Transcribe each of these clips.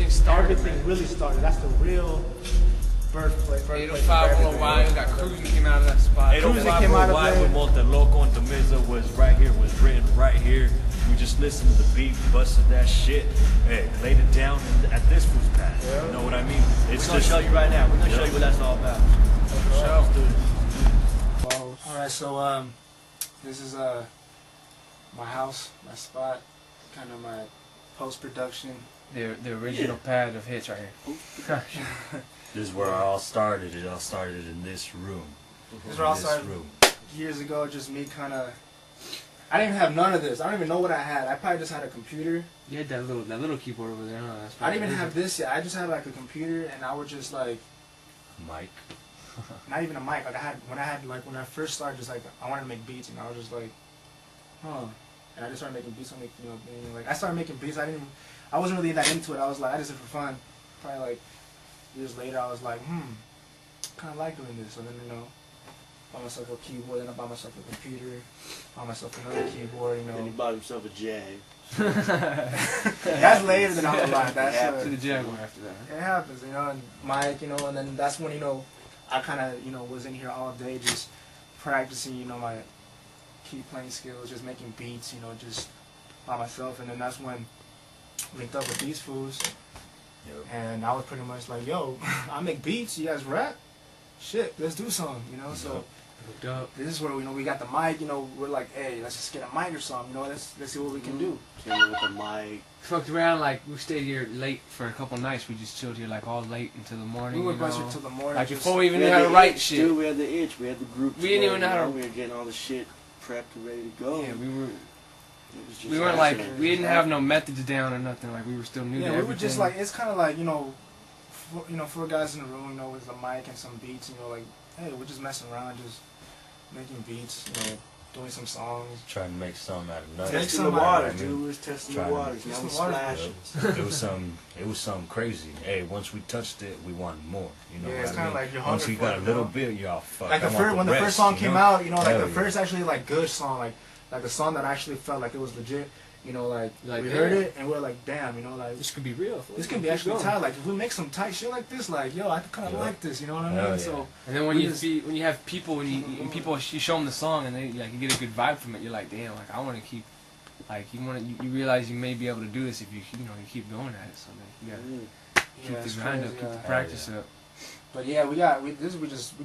everything started. Everything really started. That's the real birthplace. 805 Worldwide, we got Cruising came out of that spot. 805 Worldwide with Monteloco and Tamiza was right here, was written right here. We just listened to the beat, busted that shit, hey, laid it down at this food's path. Yeah. You know what I mean? It's gonna show you right now. We're gonna show you what that's all about. Alright, so this is my house, my spot, kind of my post-production. The original pad of hits right here. This is where it all started. It all started in this room. This is where it all started years ago, just me kind of... I didn't even have none of this. I don't even know what I had. I probably just had a computer. You had that little keyboard over there, huh? I didn't even have this yet. I just had like a computer, and I would just like... Mic. Not even a mic. Like when I first started, just like I wanted to make beats, and I was just like, huh. And I just started making beats. I started making beats. I wasn't really that into it. I was like, I just did it for fun. Probably like years later, I was like, kind of like doing this. So then bought myself a keyboard. Then I bought myself a computer. Bought myself another keyboard. Then he bought himself a Jag. That's later than I was like. That's to the Jaguar after that. It happens, and mic, and then that's when I kind of was in here all day just practicing, my key playing skills, just making beats, just by myself. And then that's when I linked up with these fools. Yep. And I was pretty much like, yo, I make beats, you guys rap? Shit, let's do something, So this is where we got the mic, we're like, hey, let's just get a mic or something, let's see what we can do. Came in with the mic. Fucked around, like, we stayed here late for a couple nights. We just chilled here, like, all late until the morning. We would bust here till the morning. Like, before we even knew how to write shit. Dude, we had the itch. We had the group. We didn't even know how to... We were getting all the shit prepped and ready to go. Yeah, we weren't like... We didn't have no methods down or nothing. Like, we were still new to everything. We were just like... It's kind of like, four guys in the room, with a mic and some beats, like, hey, we're just messing around, just making beats, doing some songs. Trying to make something out of nothing. Testing the water, dude. We was testing the waters. Now we splashing. It was something crazy. Hey, once we touched it, we wanted more. It's kind of like you're once we got a little bit, y'all fuck. Like when the first song came out, like the first actually like good song, like a song that actually felt like it was legit. We heard it and we're like, damn, like this could be real. This could be actually tight. Like if we make some tight shit like this, like yo, I kind of like this. You know what I mean? Yeah. So and then when you have people you show them the song and they like you get a good vibe from it, you're like, damn, like I want to keep, like you realize you may be able to do this if you keep going at it. So you gotta keep the grind up, keep the practice up. But yeah, we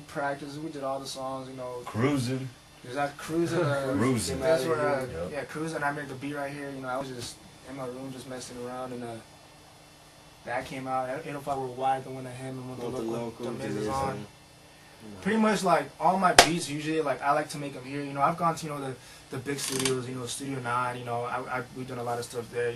practiced. We did all the songs. Cruising. There's that cruising. Cruising. That's where, cruising. I made the beat right here. I was just in my room just messing around, and that came out. 805 Worldwide, the one that him and one of the local is on. Pretty much like all my beats usually like I like to make them here. I've gone to the big studios. Studio 9. We've done a lot of stuff there.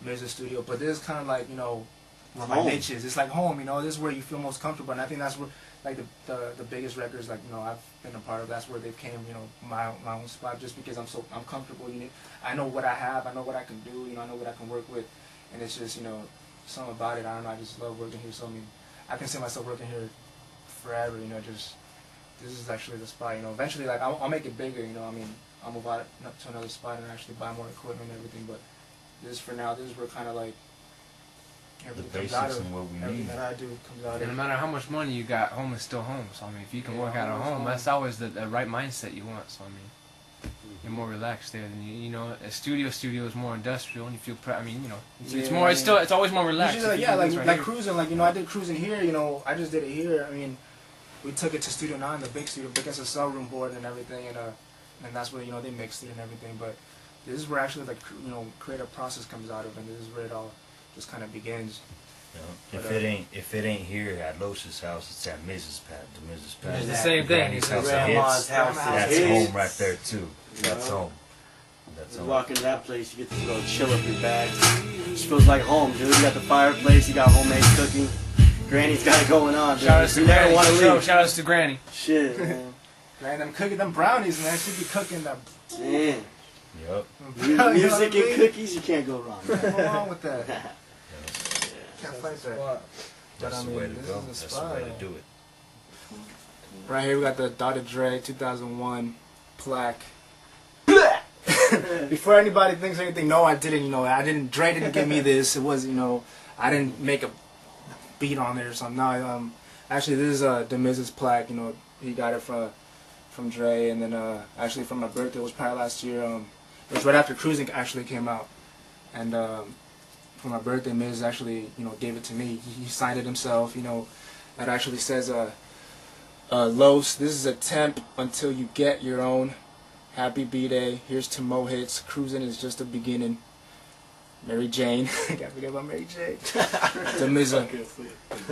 Music studio, but this is kind of like where my niche is. It's like home. This is where you feel most comfortable, and I think that's where. Like the biggest records, like I've been a part of. That's where they came, my own spot. Just because I'm comfortable. I know what I have. I know what I can do. I know what I can work with, and it's just something about it. I don't know. I just love working here. So I can see myself working here forever. Just this is actually the spot. Eventually, like I'll make it bigger. I'll move out to another spot and actually buy more equipment and everything. But this for now. This is where kind of like. The basics and what we need. Everything that I do comes out of it. No matter how much money you got, home is still home. So if you can work out of home, that's always the right mindset you want. So you're more relaxed there. Than a studio is more industrial, and you feel. It's always more relaxed. Usually, like cruising. Like I did cruising here. I just did it here. We took it to Studio 9, the big studio, big SSL room board and everything, and that's where they mixed it and everything. But this is where actually the creative process comes out of, and this is where it all. Just kind of begins. If it ain't here at Losh's house, it's at Mrs. Pat. The Mrs. Pat. It's the same thing. It's grandma's house. That's home right there too. That's home. You walk into that place, you get to go chill up your bag. It feels like home, dude. You got the fireplace, you got homemade cooking. Granny's got it going on, dude. Shout out to Granny. Shout out to Granny. Shit, man. Granny, them brownies, man. She'd be cooking them. Man. Yep. Music and cookies, you can't go wrong. Can't go wrong with that. Can't fight that. That's the way to go. That's the way to do it. Right here we got the Dr. Dre 2001 plaque. Before anybody thinks anything, no, I didn't. Dre didn't give me this. It was, I didn't make a beat on there or something. No, actually this is Dubcnn's plaque. You know, he got it from Dre, and then actually from my birthday, it was probably last year. It was right after Cruising actually came out, and for my birthday, Miz actually, you know, gave it to me. He signed it himself. You know, it actually says, Los, this is a temp until you get your own. Happy B-Day. Here's to Mo hits. Cruising is just a beginning. Mary Jane. Can't forget about Mary Jane. Dubcnn.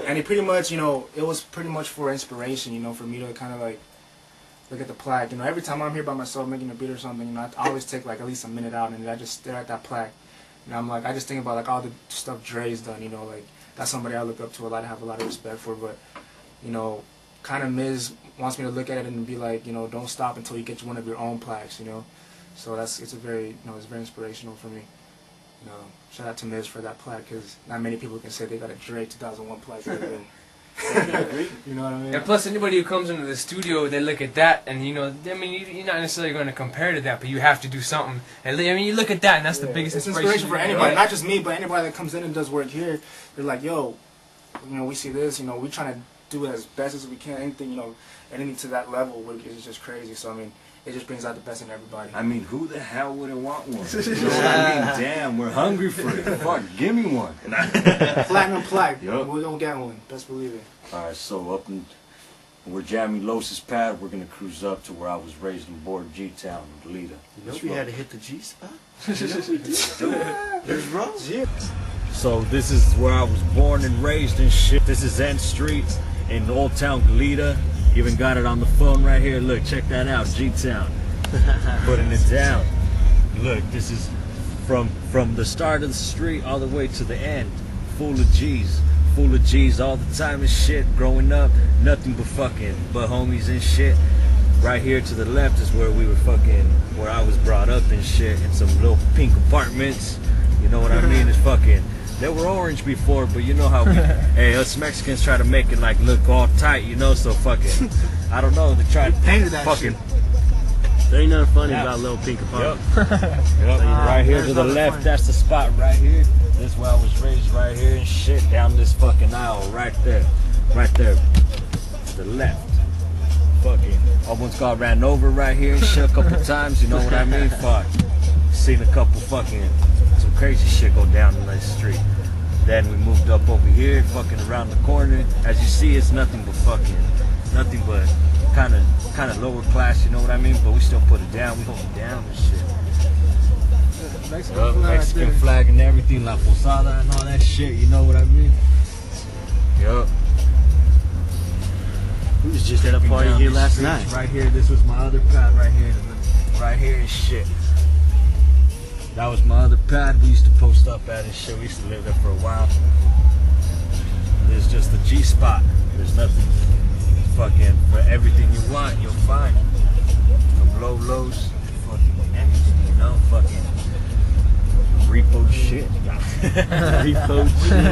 And he pretty much, you know, it was pretty much for inspiration, you know, for me to kind of like look at the plaque. You know, every time I'm here by myself making a beat or something, you know, I always take like at least a minute out and I just stare at that plaque. And I'm like, I just think about like all the stuff Dre's done, you know, like that's somebody I look up to a lot, I have a lot of respect for, but, you know, kind of Miz wants me to look at it and be like, you know, don't stop until you get one of your own plaques, you know. So it's a very, you know, it's very inspirational for me. You know, shout out to Miz for that plaque, because not many people can say they got a Dre 2001 plaque. You know what I mean? And plus, anybody who comes into the studio, they look at that, and you know, I mean, you're not necessarily going to compare to that, but you have to do something. And I mean, you look at that, and that's the biggest inspiration for anybody, not just me, but anybody that comes in and does work here. They're like, yo, you know, we see this, you know, we're trying to do it as best as we can. Anything, you know, anything to that level is just crazy. So I mean, it just brings out the best in everybody. I mean, who the hell wouldn't want one? You know what I mean? Damn, we're hungry for it. Fuck, give me one. Platinum plaque. Yep. We're gonna get one. Best believe it. Alright, so up in, we're jamming Los's pad. We're gonna cruise up to where I was raised in Board G-Town, Toledo. You know we had to hit the G spot. You know we did. There's Rose. Yeah. So this is where I was born and raised and shit. This is N Street in Old Town Toledo. Even got it on the phone right here. Look, check that out, G-Town. Putting it down. Look, this is from the start of the street all the way to the end. Full of G's. Full of G's all the time and shit. Growing up, nothing but homies and shit. Right here to the left is where we were where I was brought up and shit. In some little pink apartments. You know what I mean? It's they were orange before, but you know how hey, us Mexicans try to make it like look all tight, you know, so I don't know, they try to painted that fucking shit. There ain't nothing funny about little pink apartments. Yep. Right here to the left, that's the spot right here. This is where I was raised right here and shit, down this fucking aisle right there. Right there. To the left. Almost got ran over right here and shit a couple times, you know what I mean? Fuck. Seen a couple some crazy shit go down in that street. Then we moved up over here, around the corner. As you see, it's nothing but kind of lower class, you know what I mean? But we still put it down. We hold it down and shit. Mexican flag and everything, La Posada and all that shit, you know what I mean? Yup. We was just at a party here last night. Right here, this was my other pad right here. Right here and shit. That was my other pad we used to post up at and shit. We used to live there for a while. There's just the G spot. There's nothing. For everything you want, you'll find. From lows, anything, you know, repo shit. Repo shit,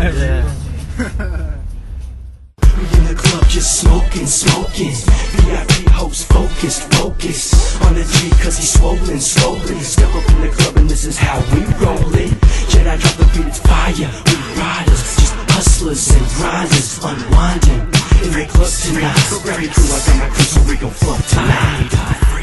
yeah. We in the club just smoking. VIP host focused on the G cause he's swollen. Step up in the club and this is how we rollin'. Jedi drop the beat, it's fire. We riders, just hustlers and grinders, unwinding. In the club tonight, grab your crew, I got my crew, so we gon' fuck tonight.